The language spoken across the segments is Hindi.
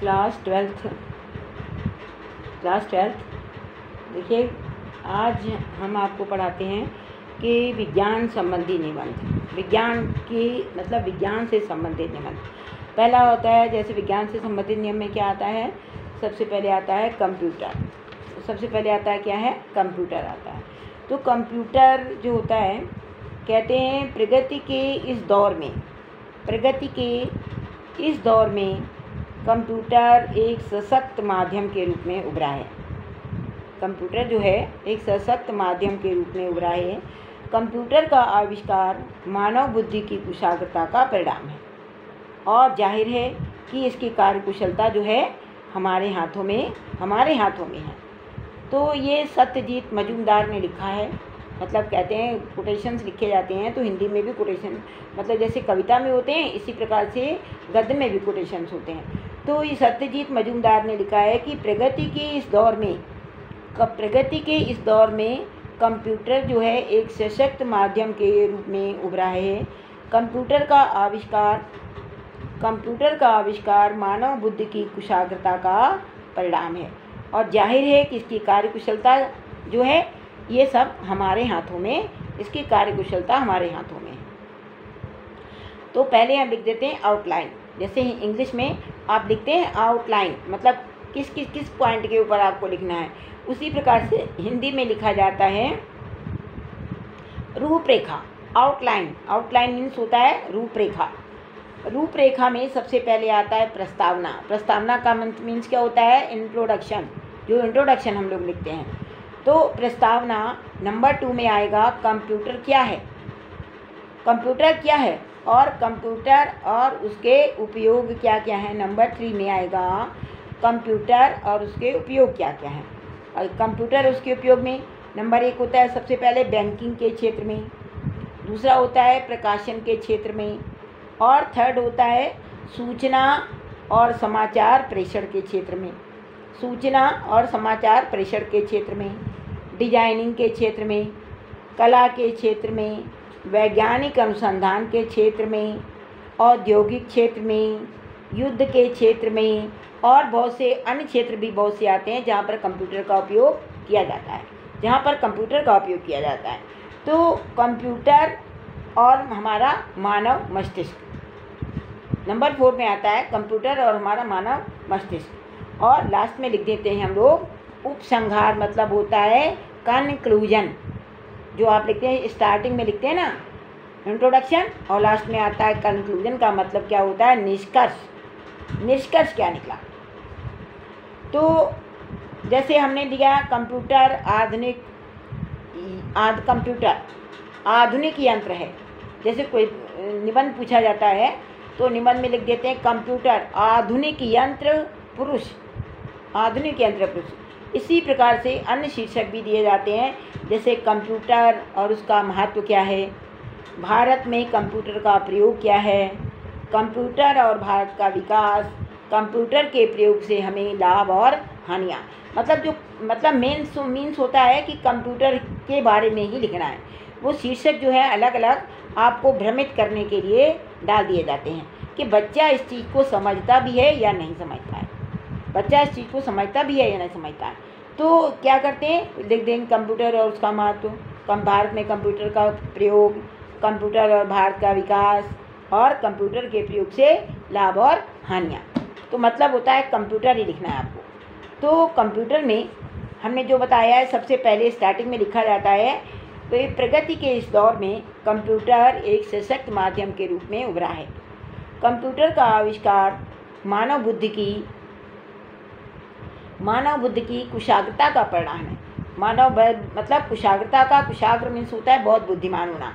क्लास 12 देखिए, आज हम आपको पढ़ाते हैं कि विज्ञान संबंधी निबंध। विज्ञान की मतलब विज्ञान से संबंधित निबंध। पहला होता है, जैसे विज्ञान से संबंधित नियम में क्या आता है, सबसे पहले आता है कंप्यूटर। सबसे पहले आता है क्या है, कंप्यूटर आता है। तो कंप्यूटर जो होता है, कहते हैं प्रगति के इस दौर में कंप्यूटर एक सशक्त माध्यम के रूप में उभरा है। कंप्यूटर जो है एक सशक्त माध्यम के रूप में उभरा है। कंप्यूटर का आविष्कार मानव बुद्धि की कुशाग्रता का परिणाम है और जाहिर है कि इसकी कार्यकुशलता जो है हमारे हाथों में है। तो ये सत्यजीत मजूमदार ने लिखा है। मतलब कहते हैं कोटेशंस लिखे जाते हैं, तो हिंदी में भी कोटेशन, मतलब जैसे कविता में होते हैं, इसी प्रकार से गद्य में भी कोटेशंस होते हैं। तो ये सत्यजीत मजूमदार ने लिखा है कि प्रगति के इस दौर में कंप्यूटर जो है एक सशक्त माध्यम के रूप में उभरा है। कंप्यूटर का आविष्कार मानव बुद्धि की कुशाग्रता का परिणाम है और जाहिर है कि इसकी कार्यकुशलता जो है ये सब हमारे हाथों में, इसकी कार्यकुशलता हमारे हाथों में है। तो पहले हम लिख देते हैं आउटलाइन। जैसे इंग्लिश में आप लिखते हैं आउटलाइन, मतलब किस पॉइंट के ऊपर आपको लिखना है, उसी प्रकार से हिंदी में लिखा जाता है रूपरेखा। आउटलाइन मीन्स होता है रूपरेखा। रूपरेखा में सबसे पहले आता है प्रस्तावना। प्रस्तावना का मीन्स क्या होता है, इंट्रोडक्शन। जो इंट्रोडक्शन हम लोग लिखते हैं, तो प्रस्तावना। नंबर 2 में आएगा कंप्यूटर क्या है और कंप्यूटर और उसके उपयोग क्या क्या है। नंबर 3 में आएगा कंप्यूटर और उसके उपयोग क्या क्या है। और कंप्यूटर और उसके उपयोग में नंबर 1 होता है सबसे पहले बैंकिंग के क्षेत्र में, दूसरा होता है प्रकाशन के क्षेत्र में, और थर्ड होता है सूचना और समाचार प्रेषण के क्षेत्र में। डिजाइनिंग के क्षेत्र में, कला के क्षेत्र में, वैज्ञानिक अनुसंधान के क्षेत्र में, औद्योगिक क्षेत्र में, युद्ध के क्षेत्र में, और बहुत से अन्य क्षेत्र भी बहुत से आते हैं जहाँ पर कंप्यूटर का उपयोग किया जाता है। तो कंप्यूटर और हमारा मानव मस्तिष्क। नंबर 4 में आता है कंप्यूटर और हमारा मानव मस्तिष्क। और लास्ट में लिख देते हैं हम लोग उपसंहार, मतलब होता है कंक्लूजन। जो आप लिखते हैं स्टार्टिंग में लिखते हैं ना इंट्रोडक्शन, और लास्ट में आता है कंक्लूजन का मतलब क्या होता है, निष्कर्ष क्या निकला। तो जैसे हमने दिया कंप्यूटर आधुनिक यंत्र है। जैसे कोई निबंध पूछा जाता है तो निबंध में लिख देते हैं कंप्यूटर आधुनिक यंत्र पुरुष। इसी प्रकार से अन्य शीर्षक भी दिए जाते हैं, जैसे कंप्यूटर और उसका महत्व क्या है, भारत में कंप्यूटर का प्रयोग क्या है, कंप्यूटर और भारत का विकास, कंप्यूटर के प्रयोग से हमें लाभ और हानियाँ। मतलब मीन्स होता है कि कंप्यूटर के बारे में ही लिखना है। वो शीर्षक जो है अलग अलग आपको भ्रमित करने के लिए डाल दिए जाते हैं कि बच्चा इस चीज़ को समझता भी है या नहीं समझता है। तो क्या करते हैं, लिख देंगे कंप्यूटर और उसका महत्व, भारत में कंप्यूटर का प्रयोग, कंप्यूटर और भारत का विकास, और कंप्यूटर के प्रयोग से लाभ और हानियाँ। तो मतलब होता है कंप्यूटर ही लिखना है आपको। तो कंप्यूटर में हमने जो बताया है, सबसे पहले स्टार्टिंग में लिखा जाता है तो प्रगति के इस दौर में कंप्यूटर एक सशक्त माध्यम के रूप में उभरा है। कंप्यूटर का आविष्कार मानव बुद्धि की कुशाग्रता का परिणाम है। मतलब कुशाग्र मीन्स होता है बहुत बुद्धिमान होना,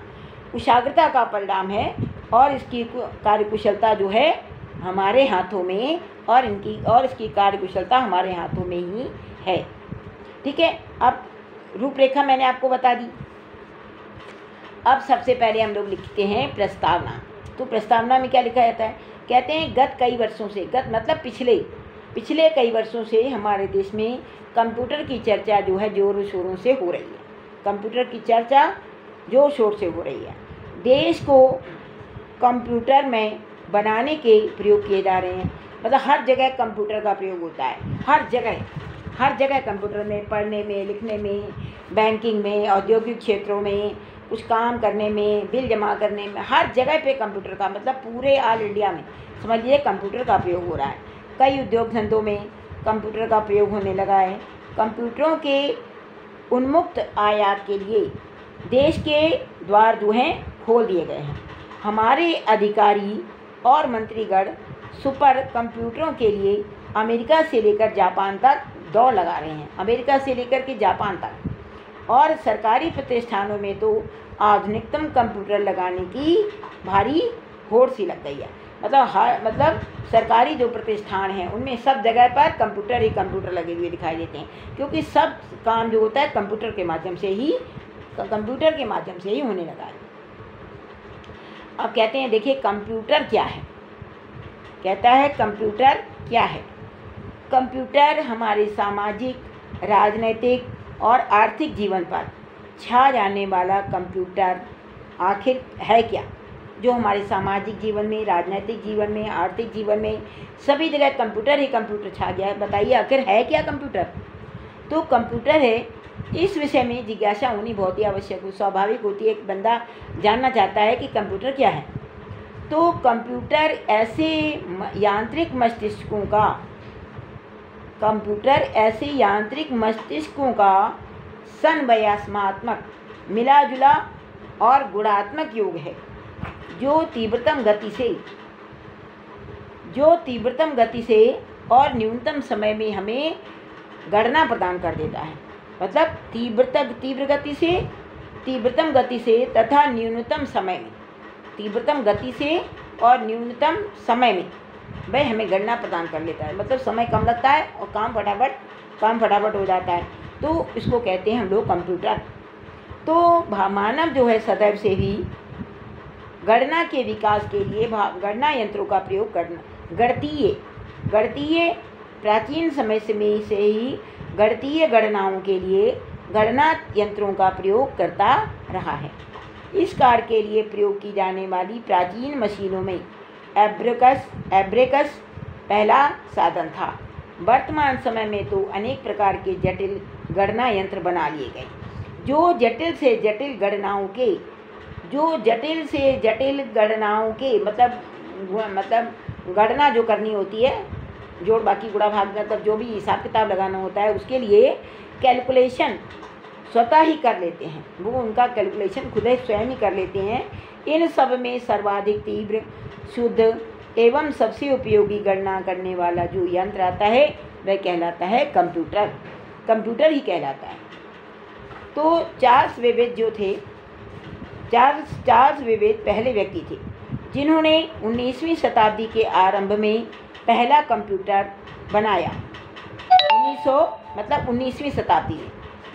कुशाग्रता का परिणाम है, और इसकी कार्यकुशलता जो है हमारे हाथों में, और इसकी कार्यकुशलता हमारे हाथों में ही है। ठीक है, अब रूपरेखा मैंने आपको बता दी। अब सबसे पहले हम लोग लिखते हैं प्रस्तावना। तो प्रस्तावना में क्या लिखा जाता है, कहते हैं पिछले कई वर्षों से हमारे देश में कंप्यूटर की चर्चा जो है जोरों शोरों से हो रही है। देश को कंप्यूटर में बनाने के प्रयोग किए जा रहे हैं। मतलब हर जगह कंप्यूटर का प्रयोग होता है, हर जगह कंप्यूटर में, पढ़ने में, लिखने में, बैंकिंग में, औद्योगिक क्षेत्रों में, कुछ काम करने में, बिल जमा करने में, हर जगह पे कंप्यूटर का, मतलब पूरे ऑल इंडिया में समझ लीजिए कंप्यूटर का प्रयोग हो रहा है। कई उद्योग धंधों में कंप्यूटर का प्रयोग होने लगा है। कंप्यूटरों के उन्मुक्त आयात के लिए देश के द्वार जो हैं खोल दिए गए हैं। हमारे अधिकारी और मंत्रीगण सुपर कंप्यूटरों के लिए अमेरिका से लेकर जापान तक दौड़ लगा रहे हैं, अमेरिका से लेकर के जापान तक। और सरकारी प्रतिष्ठानों में तो आधुनिकतम कंप्यूटर लगाने की भारी होड़ सी लग गई है। मतलब सरकारी जो प्रतिष्ठान हैं उनमें सब जगह पर कंप्यूटर ही कंप्यूटर लगे हुए दिखाई देते हैं, क्योंकि सब काम जो होता है कंप्यूटर के माध्यम से ही होने लगा है। अब कहते हैं, देखिए कंप्यूटर क्या है। कहता है कंप्यूटर क्या है। कंप्यूटर हमारे सामाजिक, राजनीतिक और आर्थिक जीवन पर छा जाने वाला कंप्यूटर आखिर है क्या, जो हमारे सामाजिक जीवन में, राजनीतिक जीवन में, आर्थिक जीवन में सभी जगह कंप्यूटर ही कंप्यूटर छा गया है। बताइए आखिर है क्या कंप्यूटर। तो कंप्यूटर है, इस विषय में जिज्ञासा होनी बहुत ही आवश्यक हो, स्वाभाविक होती है। एक बंदा जानना चाहता है कि कंप्यूटर क्या है। तो कंप्यूटर ऐसे यांत्रिक मस्तिष्कों का समन्वयात्मक, मिला जुला और गुणात्मक योग है, जो तीव्रतम गति से और न्यूनतम समय में हमें गणना प्रदान कर देता है। मतलब तीव्रतम गति से तथा न्यूनतम समय में, तीव्रतम गति से और न्यूनतम समय में वह हमें गणना प्रदान कर लेता है। मतलब समय कम लगता है और काम फटाफट हो जाता है। तो इसको कहते हैं हम लोग कंप्यूटर। तो मानव जो है सदैव से ही गणना के विकास के लिए गणना यंत्रों का प्रयोग करना, गणितीय प्राचीन समय से ही गणितीय गणनाओं के लिए गणना यंत्रों का प्रयोग करता रहा है। इस कार्य के लिए प्रयोग की जाने वाली प्राचीन मशीनों में एब्रेकस पहला साधन था। वर्तमान समय में तो अनेक प्रकार के जटिल गणना यंत्र बना लिए गए, जो जटिल से जटिल गणनाओं के मतलब गणना जो करनी होती है, जोड़ बाकी गुणा भाग, मतलब जो भी हिसाब किताब लगाना होता है, उसके लिए कैलकुलेशन स्वतः ही कर लेते हैं। वो उनका कैलकुलेशन खुद ही स्वयं ही कर लेते हैं। इन सब में सर्वाधिक तीव्र, शुद्ध एवं सबसे उपयोगी गणना करने वाला जो यंत्र आता है वह कहलाता है कंप्यूटर। कंप्यूटर ही कहलाता है। तो चार्ल्स बेबेज पहले व्यक्ति थे जिन्होंने 19वीं शताब्दी के आरंभ में पहला कंप्यूटर बनाया।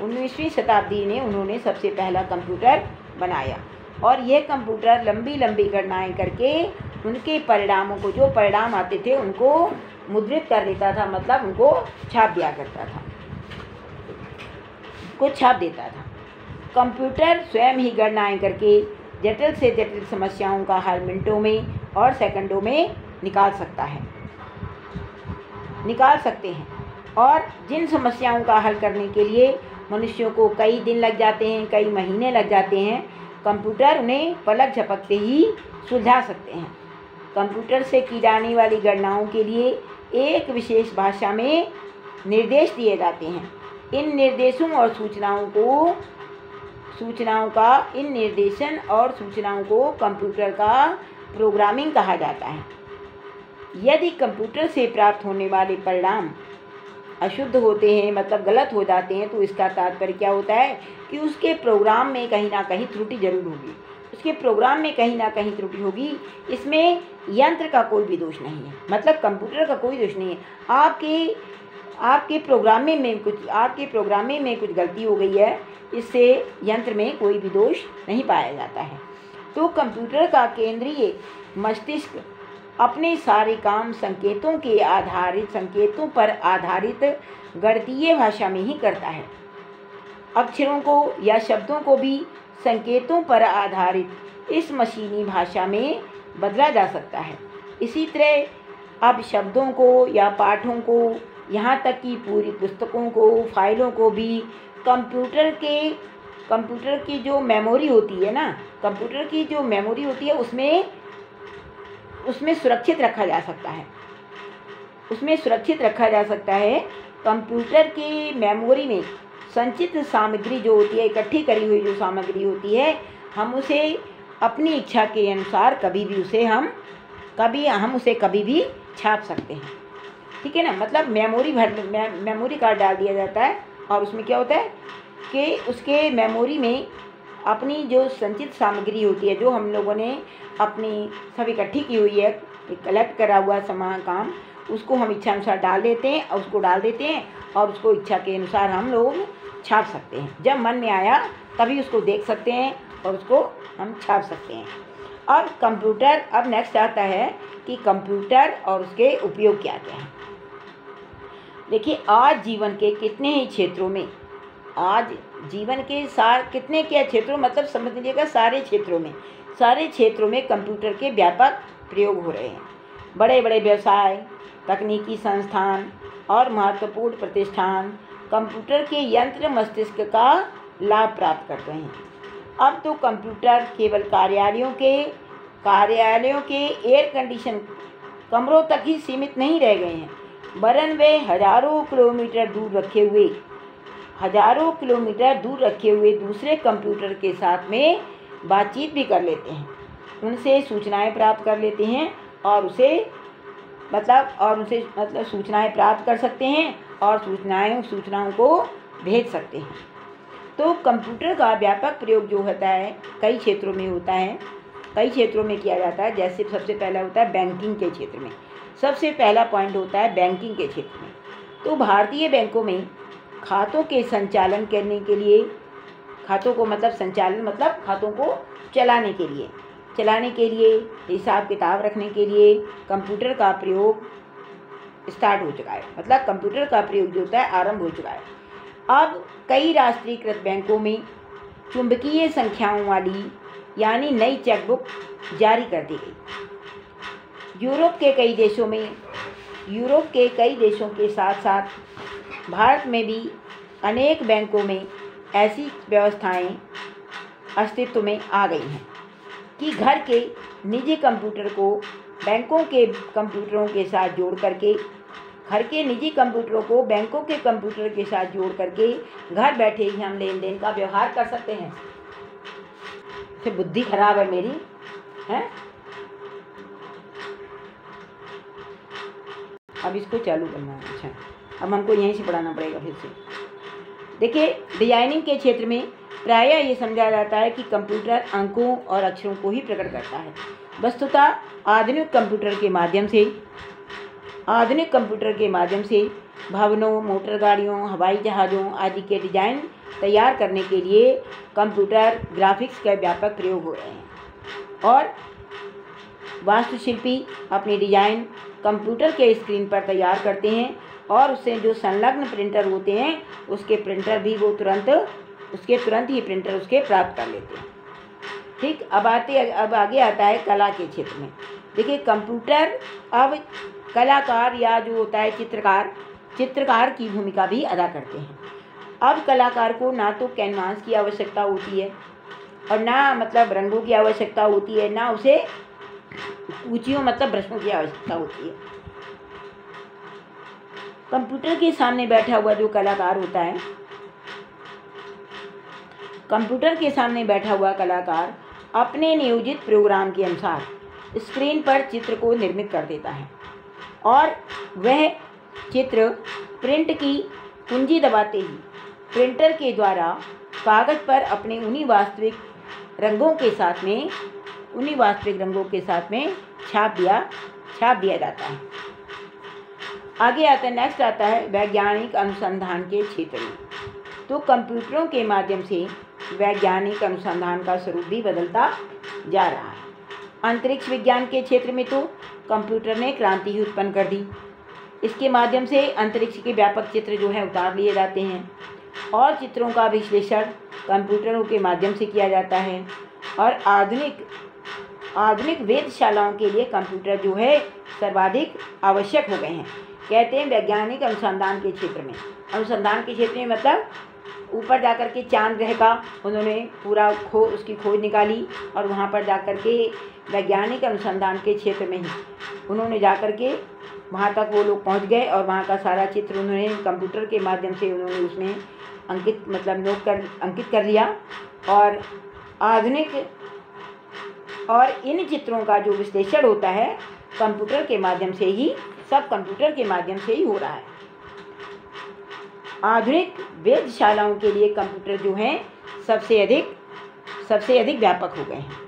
19वीं शताब्दी में उन्होंने सबसे पहला कंप्यूटर बनाया, और यह कंप्यूटर लंबी गणनाएं करके उनके परिणामों को, जो परिणाम आते थे उनको मुद्रित कर देता था, मतलब उनको छाप देता था। कंप्यूटर स्वयं ही गणनाएं करके जटिल से जटिल समस्याओं का हल मिनटों में और सेकंडों में निकाल सकते हैं, और जिन समस्याओं का हल करने के लिए मनुष्यों को कई दिन लग जाते हैं, कई महीने लग जाते हैं, कंप्यूटर उन्हें पलक झपकते ही सुलझा सकते हैं। कंप्यूटर से की जाने वाली गणनाओं के लिए एक विशेष भाषा में निर्देश दिए जाते हैं। इन निर्देशन और सूचनाओं को कंप्यूटर का प्रोग्रामिंग कहा जाता है। यदि कंप्यूटर से प्राप्त होने वाले परिणाम अशुद्ध होते हैं, मतलब गलत हो जाते हैं, तो इसका तात्पर्य क्या होता है कि उसके प्रोग्राम में कहीं ना कहीं त्रुटि जरूर होगी, इसमें यंत्र का कोई भी दोष नहीं है, मतलब कंप्यूटर का कोई दोष नहीं है। आपके प्रोग्रामिंग में कुछ गलती हो गई है, इससे यंत्र में कोई भी दोष नहीं पाया जाता है। तो कंप्यूटर का केंद्रीय मस्तिष्क अपने सारे काम संकेतों पर आधारित गणितीय भाषा में ही करता है। अक्षरों को या शब्दों को भी संकेतों पर आधारित इस मशीनी भाषा में बदला जा सकता है। इसी तरह अब शब्दों को या पाठों को, यहाँ तक कि पूरी पुस्तकों को, फाइलों को भी कंप्यूटर की जो मेमोरी होती है ना, कंप्यूटर की जो मेमोरी होती है उसमें सुरक्षित रखा जा सकता है। उसमें सुरक्षित रखा जा सकता है। कंप्यूटर की मेमोरी में संचित सामग्री जो होती है, इकट्ठी करी हुई जो सामग्री होती है, हम उसे अपनी इच्छा के अनुसार कभी भी उसे कभी भी छाप सकते हैं। ठीक है ना। मतलब मेमोरी कार्ड डाल दिया जाता है और उसमें क्या होता है कि उसके मेमोरी में अपनी जो संचित सामग्री होती है, जो हम लोगों ने अपनी सब इकट्ठी की हुई है, कलेक्ट करा हुआ सामान काम, उसको हम इच्छा अनुसार डाल देते हैं और उसको इच्छा के अनुसार हम लोग छाप सकते हैं। जब मन में आया तभी उसको देख सकते हैं और उसको हम छाप सकते हैं। अब नेक्स्ट आता है कि कंप्यूटर और उसके उपयोग क्या क्या हैं। देखिए, आज जीवन के कितने ही क्षेत्रों में, कितने क्या क्षेत्रों, मतलब समझ लीजिएगा सारे क्षेत्रों में कंप्यूटर के व्यापक प्रयोग हो रहे हैं। बड़े बड़े व्यवसाय, तकनीकी संस्थान और महत्वपूर्ण प्रतिष्ठान कंप्यूटर के यंत्र मस्तिष्क का लाभ प्राप्त कर रहे हैं। अब तो कंप्यूटर केवल कार्यालयों के एयर कंडीशन कमरों तक ही सीमित नहीं रह गए हैं, वरन वे हजारों किलोमीटर दूर रखे हुए दूसरे कंप्यूटर के साथ में बातचीत भी कर लेते हैं, उनसे सूचनाएं प्राप्त कर लेते हैं और सूचनाएं प्राप्त कर सकते हैं और सूचनाओं को भेज सकते हैं। तो कंप्यूटर का व्यापक प्रयोग जो होता है कई क्षेत्रों में किया जाता है। जैसे सबसे पहला होता है बैंकिंग के क्षेत्र में। सबसे पहला पॉइंट होता है बैंकिंग के क्षेत्र में। तो भारतीय बैंकों में खातों के संचालन करने के लिए, खातों को चलाने के लिए, हिसाब किताब रखने के लिए कंप्यूटर का प्रयोग स्टार्ट हो चुका है। मतलब कंप्यूटर का प्रयोग जो होता है आरंभ हो चुका है। अब कई राष्ट्रीयकृत बैंकों में चुंबकीय संख्याओं वाली यानी नई चेकबुक जारी कर दी गई। यूरोप के कई देशों के साथ साथ भारत में भी अनेक बैंकों में ऐसी व्यवस्थाएं अस्तित्व में आ गई हैं कि घर के निजी कंप्यूटर को बैंकों के कंप्यूटरों के साथ जोड़ करके घर बैठे ही हम लेन देन का व्यवहार कर सकते हैं। तो बुद्धि खराब है मेरी, है? अब इसको चालू करना है। अच्छा, अब हमको यहीं से पढ़ाना पड़ेगा फिर से। देखिए, डिजाइनिंग के क्षेत्र में प्रायः ये समझा जाता है कि कंप्यूटर अंकों और अक्षरों को ही प्रकट करता है। वस्तुतः आधुनिक कंप्यूटर के माध्यम से भवनों, मोटर गाड़ियों, हवाई जहाज़ों आदि के डिज़ाइन तैयार करने के लिए कंप्यूटर ग्राफिक्स का व्यापक प्रयोग हो रहे हैं और वास्तुशिल्पी अपनी डिज़ाइन कंप्यूटर के स्क्रीन पर तैयार करते हैं और उससे जो संलग्न प्रिंटर होते हैं उसके तुरंत ही प्रिंटर उसके प्राप्त कर लेते हैं। ठीक। अब आगे आता है कला के क्षेत्र में। देखिए, कंप्यूटर अब कलाकार या जो होता है चित्रकार की भूमिका भी अदा करते हैं। अब कलाकार को ना तो कैनवास की आवश्यकता होती है और ना मतलब रंगों की आवश्यकता होती है, ना उसे ऊंचियों मतलब ब्रशों की आवश्यकता होती है। कंप्यूटर के सामने बैठा हुआ जो कलाकार होता है, अपने नियोजित प्रोग्राम के अनुसार स्क्रीन पर चित्र को निर्मित कर देता है और वह चित्र प्रिंट की कुंजी दबाते ही प्रिंटर के द्वारा कागज पर अपने उन्हीं वास्तविक रंगों के साथ में छाप दिया जाता है। आगे आता है, नेक्स्ट आता है वैज्ञानिक अनुसंधान के क्षेत्र में। तो कंप्यूटरों के माध्यम से वैज्ञानिक अनुसंधान का स्वरूप भी बदलता जा रहा है। अंतरिक्ष विज्ञान के क्षेत्र में तो कंप्यूटर ने क्रांति ही उत्पन्न कर दी। इसके माध्यम से अंतरिक्ष के व्यापक चित्र जो है उतार लिए जाते हैं और चित्रों का विश्लेषण कंप्यूटरों के माध्यम से किया जाता है और आधुनिक वेधशालाओं के लिए कंप्यूटर जो है सर्वाधिक आवश्यक हो गए हैं। कहते हैं वैज्ञानिक अनुसंधान के क्षेत्र में, अनुसंधान के क्षेत्र में मतलब ऊपर जाकर के चांद ग्रह का उन्होंने पूरा उसकी खोज निकाली और वहाँ पर जाकर के वैज्ञानिक अनुसंधान के क्षेत्र में ही उन्होंने जाकर के वहाँ तक वो लोग पहुँच गए और वहाँ का सारा चित्र उन्होंने कंप्यूटर के माध्यम से उन्होंने उसमें अंकित कर लिया। और आधुनिक और इन चित्रों का जो विश्लेषण होता है कंप्यूटर के माध्यम से ही, सब कंप्यूटर के माध्यम से ही हो रहा है। आधुनिक वेधशालाओं के लिए कंप्यूटर जो हैं सबसे अधिक व्यापक हो गए हैं।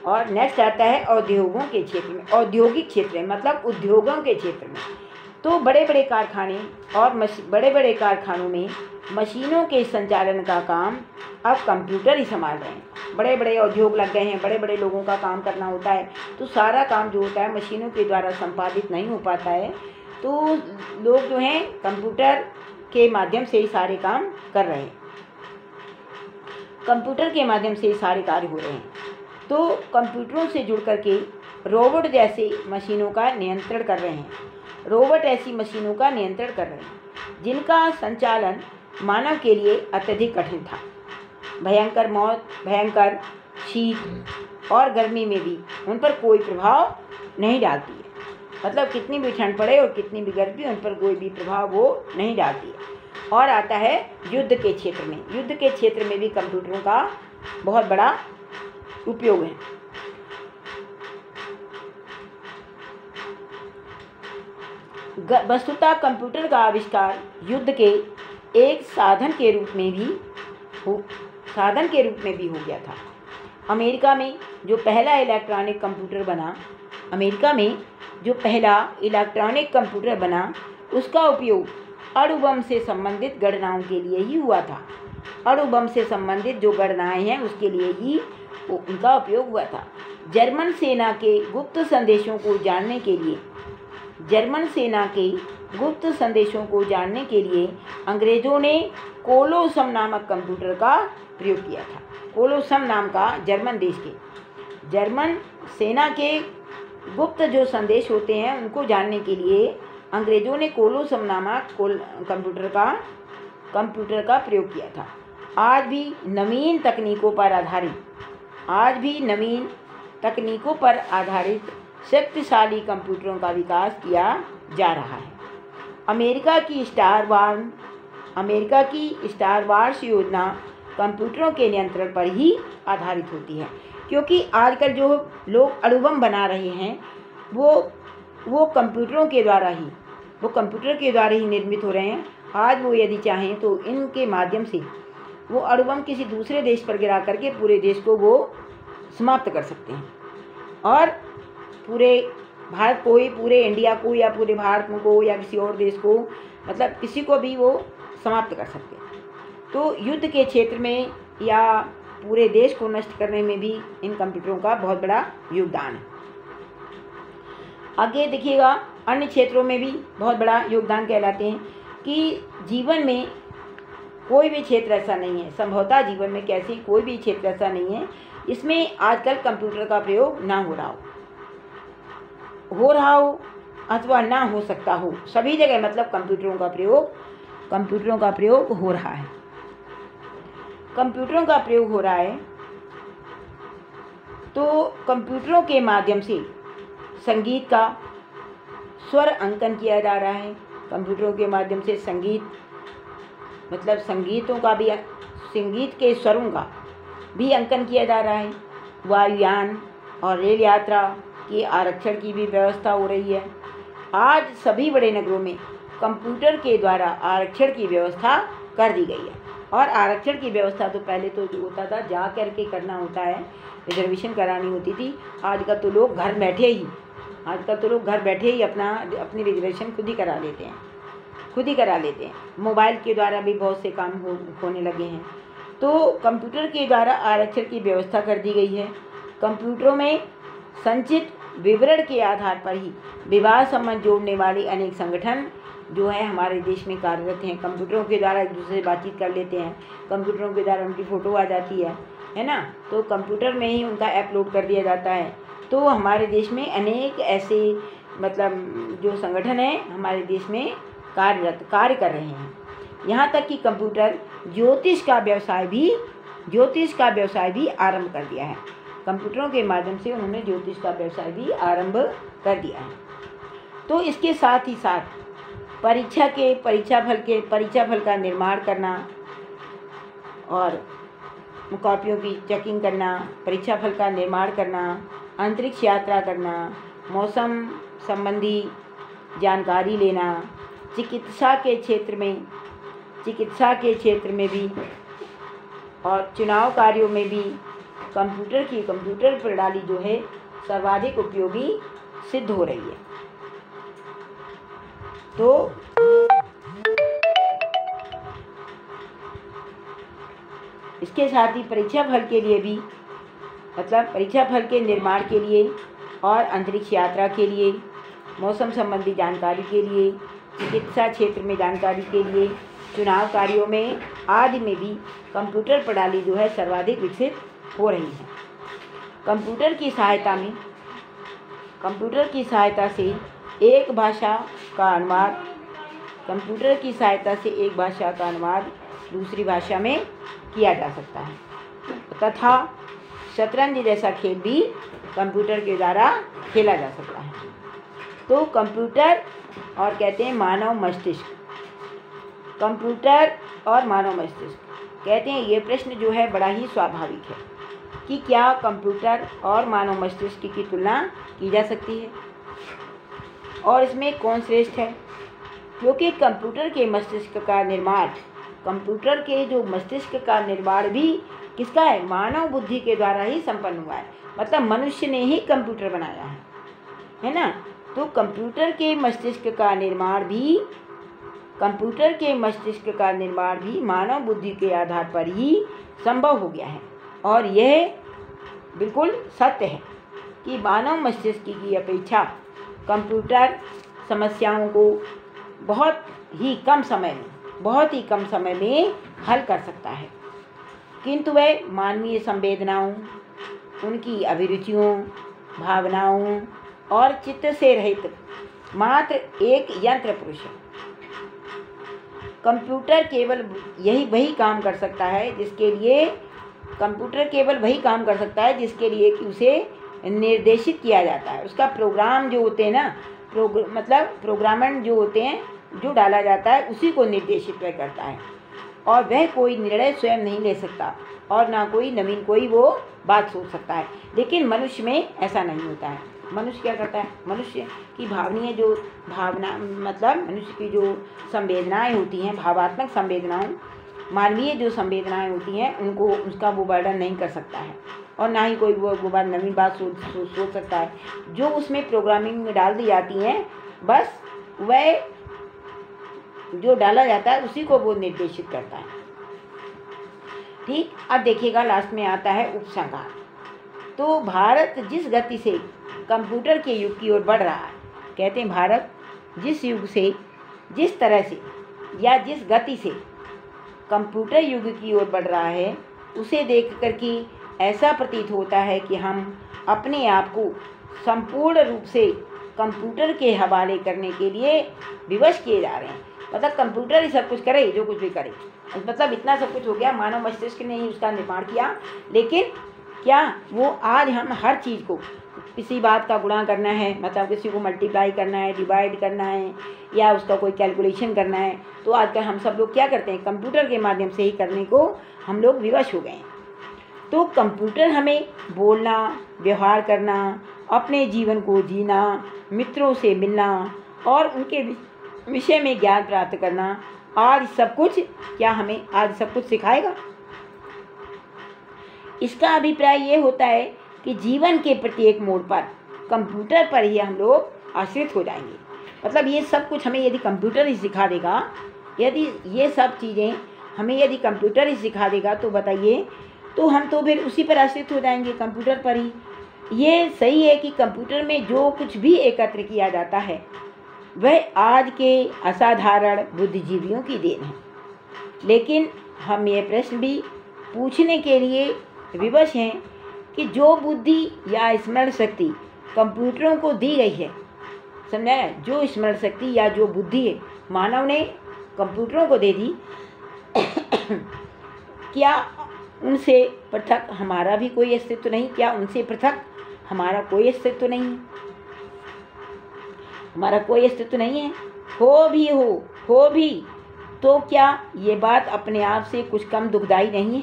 और नेक्स्ट आता है औद्योगों के क्षेत्र में, औद्योगिक क्षेत्र में मतलब उद्योगों के क्षेत्र में। तो बड़े बड़े कारखाने और बड़े बड़े कारखानों में मशीनों के संचालन का काम अब कंप्यूटर ही संभाल रहे हैं। बड़े बड़े उद्योग लग गए हैं, बड़े बड़े लोगों का काम करना होता है, तो सारा काम जो होता है मशीनों के द्वारा संपादित नहीं हो पाता है, तो लोग जो हैं कंप्यूटर के माध्यम से ही सारे काम कर रहे हैं, कंप्यूटर के माध्यम से ही सारे कार्य हो रहे हैं। तो कंप्यूटरों से जुड़ करके रोबोट जैसे मशीनों का नियंत्रण कर रहे हैं, रोबोट ऐसी मशीनों का नियंत्रण कर रहे हैं जिनका संचालन मानव के लिए अत्यधिक कठिन था। भयंकर मौत, भयंकर शीत और गर्मी में भी उन पर कोई प्रभाव नहीं डालती है, मतलब कितनी भी ठंड पड़े और कितनी भी गर्मी, उन पर कोई भी प्रभाव वो नहीं डालती है। और आता है युद्ध के क्षेत्र में, युद्ध के क्षेत्र में भी कंप्यूटरों का बहुत बड़ा उपयोग है। वस्तुतः कंप्यूटर का आविष्कार युद्ध के एक साधन के रूप में भी हो गया था। अमेरिका में जो पहला इलेक्ट्रॉनिक कंप्यूटर बना उसका उपयोग अणु बम से संबंधित गणनाओं के लिए ही हुआ था। अणु बम से संबंधित जो गणनाएं हैं उसके लिए ही उनका उपयोग हुआ था। जर्मन सेना के गुप्त संदेशों को जानने के लिए अंग्रेज़ों ने कोलोसम नामक कंप्यूटर का प्रयोग किया था। कोलोसम नाम का जर्मन सेना के गुप्त जो संदेश होते हैं उनको जानने के लिए अंग्रेज़ों ने कोलोसम नामक कंप्यूटर का प्रयोग किया था। आज भी नवीन तकनीकों पर आधारित शक्तिशाली कंप्यूटरों का विकास किया जा रहा है। अमेरिका की स्टार वार्स योजना कंप्यूटरों के नियंत्रण पर ही आधारित होती है, क्योंकि आजकल जो लोग अणु बम बना रहे हैं वो कंप्यूटर के द्वारा ही निर्मित हो रहे हैं। आज वो यदि चाहें तो इनके माध्यम से वो अणु बम किसी दूसरे देश पर गिरा करके पूरे देश को वो समाप्त कर सकते हैं और पूरे भारत को ही, पूरे इंडिया को या पूरे भारत को या किसी और देश को, मतलब किसी को भी वो समाप्त कर सकते हैं। तो युद्ध के क्षेत्र में या पूरे देश को नष्ट करने में भी इन कंप्यूटरों का बहुत बड़ा योगदान है। आगे देखिएगा अन्य क्षेत्रों में भी बहुत बड़ा योगदान कहलाते हैं कि जीवन में कोई भी क्षेत्र ऐसा नहीं है, संभवतः जीवन में कैसी कोई भी क्षेत्र ऐसा नहीं है इसमें आजकल कंप्यूटर का प्रयोग ना हो रहा हो अथवा ना हो सकता हो। सभी जगह मतलब कंप्यूटरों का प्रयोग हो रहा है। कंप्यूटरों का प्रयोग हो रहा है तो कंप्यूटरों के माध्यम से संगीत का स्वर अंकन किया जा रहा है। कंप्यूटरों के माध्यम से संगीत के स्वरों का भी अंकन किया जा रहा है। वायुयान और रेल यात्रा के आरक्षण की भी व्यवस्था हो रही है। आज सभी बड़े नगरों में कंप्यूटर के द्वारा आरक्षण की व्यवस्था कर दी गई है। और आरक्षण की व्यवस्था तो पहले तो जो होता था जा करके करना होता है, रिजर्वेशन करानी होती थी। आजकल तो लोग घर बैठे ही अपनी रिजर्वेशन खुद ही करा लेते हैं। मोबाइल के द्वारा भी बहुत से काम होने लगे हैं। तो कंप्यूटर के द्वारा आरक्षण की व्यवस्था कर दी गई है। कंप्यूटरों में संचित विवरण के आधार पर ही विवाह संबंध जोड़ने वाले अनेक संगठन जो है हमारे देश में कार्यरत हैं। कंप्यूटरों के द्वारा एक दूसरे से बातचीत कर लेते हैं, कंप्यूटरों के द्वारा उनकी फ़ोटो आ जाती है ना, तो कंप्यूटर में ही उनका अपलोड कर दिया जाता है। तो हमारे देश में अनेक ऐसे मतलब जो संगठन है हमारे देश में कार्य कर रहे हैं। यहाँ तक कि कंप्यूटर ज्योतिष का व्यवसाय भी आरंभ कर दिया है। कंप्यूटरों के माध्यम से उन्होंने ज्योतिष का व्यवसाय भी आरंभ कर दिया है। तो इसके साथ ही साथ परीक्षा फल का निर्माण करना और कॉपियों की चेकिंग करना, परीक्षा फल का निर्माण करना, अंतरिक्ष यात्रा करना, मौसम संबंधी जानकारी लेना, चिकित्सा के क्षेत्र में भी और चुनाव कार्यों में भी कंप्यूटर प्रणाली जो है सर्वाधिक उपयोगी सिद्ध हो रही है। तो इसके साथ ही परीक्षा फल के लिए भी, मतलब परीक्षा फल के निर्माण के लिए और अंतरिक्ष यात्रा के लिए, मौसम संबंधी जानकारी के लिए, चिकित्सा क्षेत्र में जानकारी के लिए, चुनाव कार्यों में आदि में भी कंप्यूटर प्रणाली जो है सर्वाधिक विकसित हो रही है। कंप्यूटर की सहायता से एक भाषा का अनुवाद दूसरी भाषा में किया जा सकता है तथा शतरंज जैसा खेल भी कंप्यूटर के द्वारा खेला जा सकता है। तो कंप्यूटर और कहते हैं मानव मस्तिष्क, कंप्यूटर और मानव मस्तिष्क कहते हैं, ये प्रश्न जो है बड़ा ही स्वाभाविक है कि क्या कंप्यूटर और मानव मस्तिष्क की तुलना की जा सकती है और इसमें कौन श्रेष्ठ है। क्योंकि कंप्यूटर के जो मस्तिष्क का निर्माण भी किसका है, मानव बुद्धि के द्वारा ही संपन्न हुआ है। मतलब मनुष्य ने ही कंप्यूटर बनाया है ना। तो कंप्यूटर के मस्तिष्क का निर्माण भी मानव बुद्धि के आधार पर ही संभव हो गया है। और यह बिल्कुल सत्य है कि मानव मस्तिष्क की अपेक्षा कंप्यूटर समस्याओं को बहुत ही कम समय में हल कर सकता है, किंतु वह मानवीय संवेदनाओं, उनकी अभिरुचियों, भावनाओं और चित्त से रहित मात्र एक यंत्र पुरुष है। कंप्यूटर केवल वही काम कर सकता है जिसके लिए कि उसे निर्देशित किया जाता है। उसका प्रोग्राम जो होते हैं ना, प्रोग्रामेंट जो होते हैं, जो डाला जाता है उसी को निर्देशित वह करता है और वह कोई निर्णय स्वयं नहीं ले सकता और ना कोई नवीन कोई वो बात सोच सकता है। लेकिन मनुष्य में ऐसा नहीं होता है। मनुष्य क्या करता है, मनुष्य की मनुष्य की जो संवेदनाएं होती हैं, भावात्मक संवेदनाएं, मानवीय जो संवेदनाएं होती हैं, उनको उसका वो वर्णन नहीं कर सकता है और ना ही कोई वो नवीन बात सोच सकता है। जो उसमें प्रोग्रामिंग में डाल दी जाती हैं, बस वह जो डाला जाता है उसी को वो निर्देशित करता है। ठीक, अब देखिएगा लास्ट में आता है उपसंहार। तो भारत जिस गति से कंप्यूटर के युग की ओर बढ़ रहा है, कहते हैं भारत जिस तरह से या जिस गति से कंप्यूटर युग की ओर बढ़ रहा है, उसे देख कर के ऐसा प्रतीत होता है कि हम अपने आप को संपूर्ण रूप से कंप्यूटर के हवाले करने के लिए विवश किए जा रहे हैं। मतलब कंप्यूटर ही सब कुछ करे, जो कुछ भी करे, मतलब इतना सब कुछ हो गया, मानव मस्तिष्क ने ही उसका निर्माण किया। लेकिन क्या वो आज हम हर चीज़ को, किसी बात का गुणा करना है, मतलब किसी को मल्टीप्लाई करना है, डिवाइड करना है या उसका कोई कैलकुलेशन करना है, तो आजकल हम सब लोग क्या करते हैं, कंप्यूटर के माध्यम से ही करने को हम लोग विवश हो गए हैं। तो कंप्यूटर हमें बोलना, व्यवहार करना, अपने जीवन को जीना, मित्रों से मिलना और उनके विषय में ज्ञान प्राप्त करना, आज सब कुछ सिखाएगा। इसका अभिप्राय ये होता है कि जीवन के प्रत्येक मोड़ पर कंप्यूटर पर ही हम लोग आश्रित हो जाएंगे। मतलब ये सब कुछ हमें यदि कंप्यूटर ही सिखा देगा, यदि ये सब चीज़ें हमें यदि कंप्यूटर ही सिखा देगा, तो बताइए, तो हम तो फिर उसी पर आश्रित हो जाएंगे, कंप्यूटर पर ही। ये सही है कि कंप्यूटर में जो कुछ भी एकत्र किया जाता है वह आज के असाधारण बुद्धिजीवियों की देन है। लेकिन हम ये प्रश्न भी पूछने के लिए विवश हैं कि जो बुद्धि या स्मरण शक्ति कंप्यूटरों को दी गई है, समझा है? जो स्मरण शक्ति या जो बुद्धि है मानव ने कंप्यूटरों को दे दी, क्या उनसे पृथक हमारा भी कोई अस्तित्व नहीं? क्या उनसे पृथक हमारा कोई अस्तित्व नहीं है? हमारा कोई अस्तित्व नहीं है। हो भी तो क्या ये बात अपने आप से कुछ कम दुखदाई नहीं है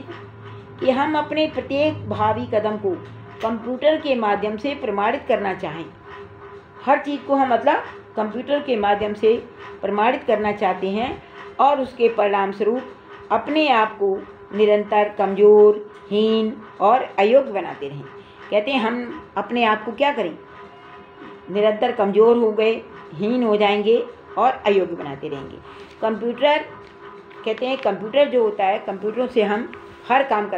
कि हम अपने प्रत्येक भावी कदम को कंप्यूटर के माध्यम से प्रमाणित करना चाहें? हर चीज़ को हम मतलब कंप्यूटर के माध्यम से प्रमाणित करना चाहते हैं और उसके परिणाम स्वरूप अपने आप को निरंतर कमज़ोर, हीन और अयोग्य बनाते रहें। कहते हैं हम अपने आप को क्या करें? निरंतर कमज़ोर हो गए, हीन हो जाएंगे और अयोग्य बनाते रहेंगे। कंप्यूटर कहते हैं, कंप्यूटर जो होता है, कंप्यूटरों से हम हर काम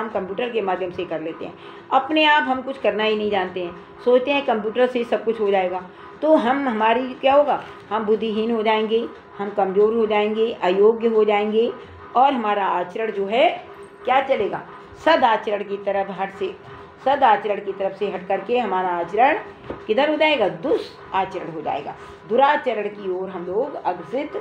कंप्यूटर के माध्यम से कर लेते हैं। अपने आप हम कुछ करना ही नहीं जानते हैं, सोचते हैं कंप्यूटर से सब कुछ हो जाएगा, तो हमारी क्या होगा? हम बुद्धिहीन हो जाएंगे, हम कमज़ोर हो जाएंगे, अयोग्य हो जाएंगे और हमारा आचरण जो है क्या चलेगा? सदाचरण की तरफ से हट करके हमारा आचरण किधर हो जाएगा? दुराचरण हो जाएगा। दुराचरण की ओर हम लोग अग्रसित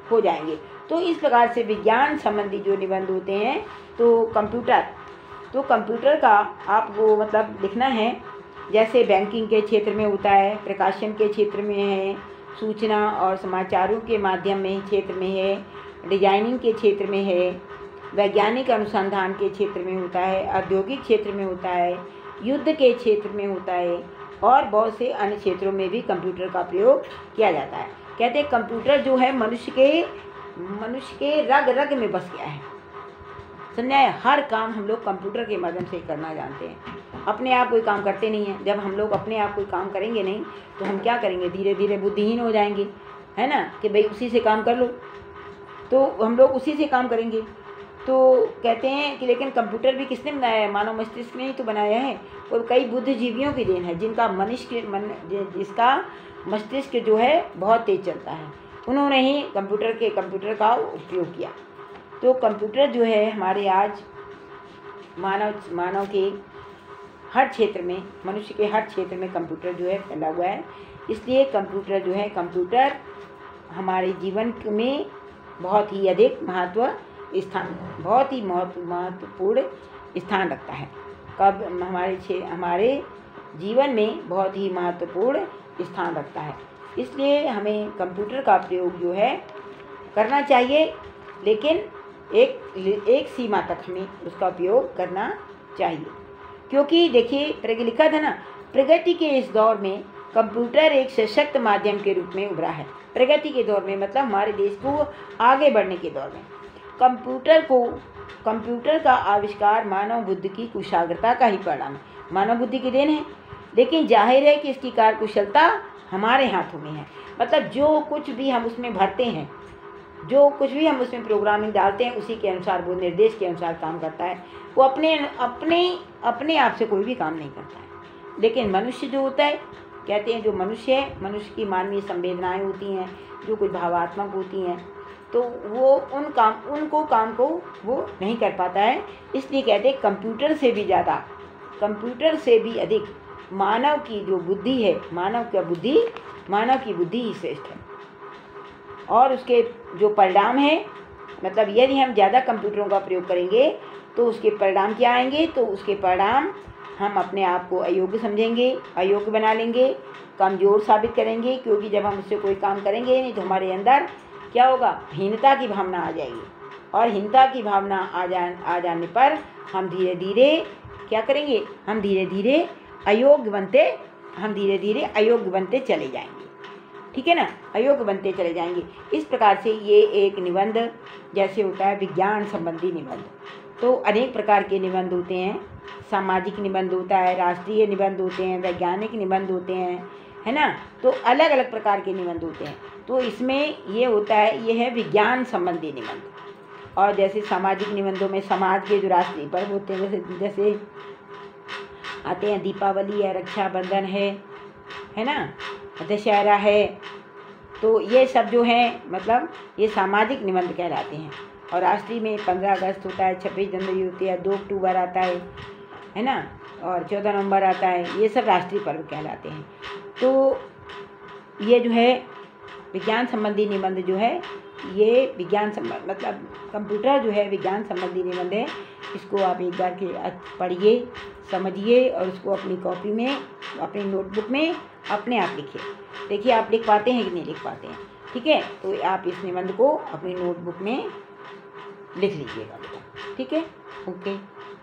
हो जाएंगे। तो इस प्रकार से विज्ञान संबंधी जो निबंध होते हैं, तो कंप्यूटर का आपको मतलब लिखना है। जैसे बैंकिंग के क्षेत्र में होता है, प्रकाशन के क्षेत्र में है, सूचना और समाचारों के माध्यम में क्षेत्र में है, डिजाइनिंग के क्षेत्र में है, वैज्ञानिक अनुसंधान के क्षेत्र में होता है, औद्योगिक क्षेत्र में होता है, युद्ध के क्षेत्र में होता है और बहुत से अन्य क्षेत्रों में भी कंप्यूटर का प्रयोग किया जाता है। कहते हैं कंप्यूटर जो है मनुष्य के रग रग में बस गया है। समझा है? हर काम हम लोग कंप्यूटर के माध्यम से करना जानते हैं, अपने आप कोई काम करते नहीं हैं। जब हम लोग अपने आप कोई काम करेंगे नहीं तो हम क्या करेंगे? धीरे धीरे बुद्धिहीन हो जाएंगे, है ना, कि भाई उसी से काम कर लो, तो हम लोग उसी से काम करेंगे। तो कहते हैं कि लेकिन कंप्यूटर भी किसने बनाया है? मानव मस्तिष्क ने ही तो बनाया है। और कई बुद्धिजीवियों की देन है जिसका मस्तिष्क जो है बहुत तेज चलता है, उन्होंने ही कंप्यूटर का उपयोग किया। तो कंप्यूटर जो है हमारे आज मानव के हर क्षेत्र में, मनुष्य के हर क्षेत्र में कंप्यूटर जो है फैला हुआ है। इसलिए कंप्यूटर हमारे जीवन में बहुत ही अधिक महत्वपूर्ण स्थान रखता है। हमारे जीवन में बहुत ही महत्वपूर्ण स्थान रखता है। इसलिए हमें कंप्यूटर का प्रयोग जो है करना चाहिए, लेकिन एक सीमा तक हमें उसका उपयोग करना चाहिए। क्योंकि देखिए लिखा था ना, प्रगति के इस दौर में कंप्यूटर एक सशक्त माध्यम के रूप में उभरा है। प्रगति के दौर में मतलब हमारे देश को आगे बढ़ने के दौर में कंप्यूटर का आविष्कार मानव बुद्धि की कुशाग्रता का ही परिणाम है, मानव बुद्धि की देन है। लेकिन जाहिर है कि इसकी कार्यकुशलता हमारे हाथों में है। मतलब जो कुछ भी हम उसमें भरते हैं, जो कुछ भी हम उसमें प्रोग्रामिंग डालते हैं, उसी के अनुसार, वो निर्देश के अनुसार काम करता है। वो अपने आप से कोई भी काम नहीं करता है। लेकिन मनुष्य जो होता है, कहते हैं जो मनुष्य है, मनुष्य की मानवीय संवेदनाएं होती हैं, जो कुछ भावात्मक होती हैं, तो वो काम को वो नहीं कर पाता है। इसलिए कहते हैं कंप्यूटर से भी अधिक मानव की जो बुद्धि है, मानव की बुद्धि ही श्रेष्ठ है। और उसके जो परिणाम है, मतलब यदि हम ज़्यादा कंप्यूटरों का प्रयोग करेंगे तो उसके परिणाम क्या आएंगे? तो उसके परिणाम हम अपने आप को अयोग्य समझेंगे, अयोग्य बना लेंगे, कमज़ोर साबित करेंगे। क्योंकि जब हम उससे कोई काम करेंगे नहीं तो हमारे अंदर क्या होगा? हीनता की भावना आ जाएगी। और हीनता की भावना आ जाने पर हम धीरे धीरे क्या करेंगे? हम धीरे धीरे अयोग्य बनते चले जाएंगे। ठीक है ना? अयोग्य बनते चले जाएंगे। इस प्रकार से ये एक निबंध जैसे होता है विज्ञान संबंधी निबंध, तो अनेक प्रकार के निबंध होते हैं। सामाजिक निबंध होता है, राष्ट्रीय निबंध होते हैं, वैज्ञानिक निबंध होते हैं, है ना? तो अलग अलग प्रकार के निबंध होते हैं। तो इसमें ये होता है, ये है विज्ञान संबंधी निबंध। और जैसे सामाजिक निबंधों में समाज के जो राष्ट्रीय पर्व होते हैं, जैसे आते हैं दीपावली है, रक्षाबंधन है ना, दशहरा है, तो ये सब जो हैं मतलब ये सामाजिक निबंध कहलाते हैं। और राष्ट्रीय में 15 अगस्त होता है, 26 जनवरी होती है, 2 अक्टूबर आता है ना, और 14 नवंबर आता है, ये सब राष्ट्रीय पर्व कहलाते हैं। तो ये जो है विज्ञान संबंधी निबंध जो है, ये विज्ञान संबंध मतलब कंप्यूटर जो है विज्ञान संबंधी निबंध है। इसको आप एक बार के पढ़िए, समझिए और उसको अपनी कॉपी में, अपनी नोटबुक में अपने आप लिखिए। देखिए आप लिख पाते हैं कि नहीं लिख पाते हैं, ठीक है। तो आप इस निबंध को अपनी नोटबुक में लिख लीजिएगा बेटा, ठीक है। ओके।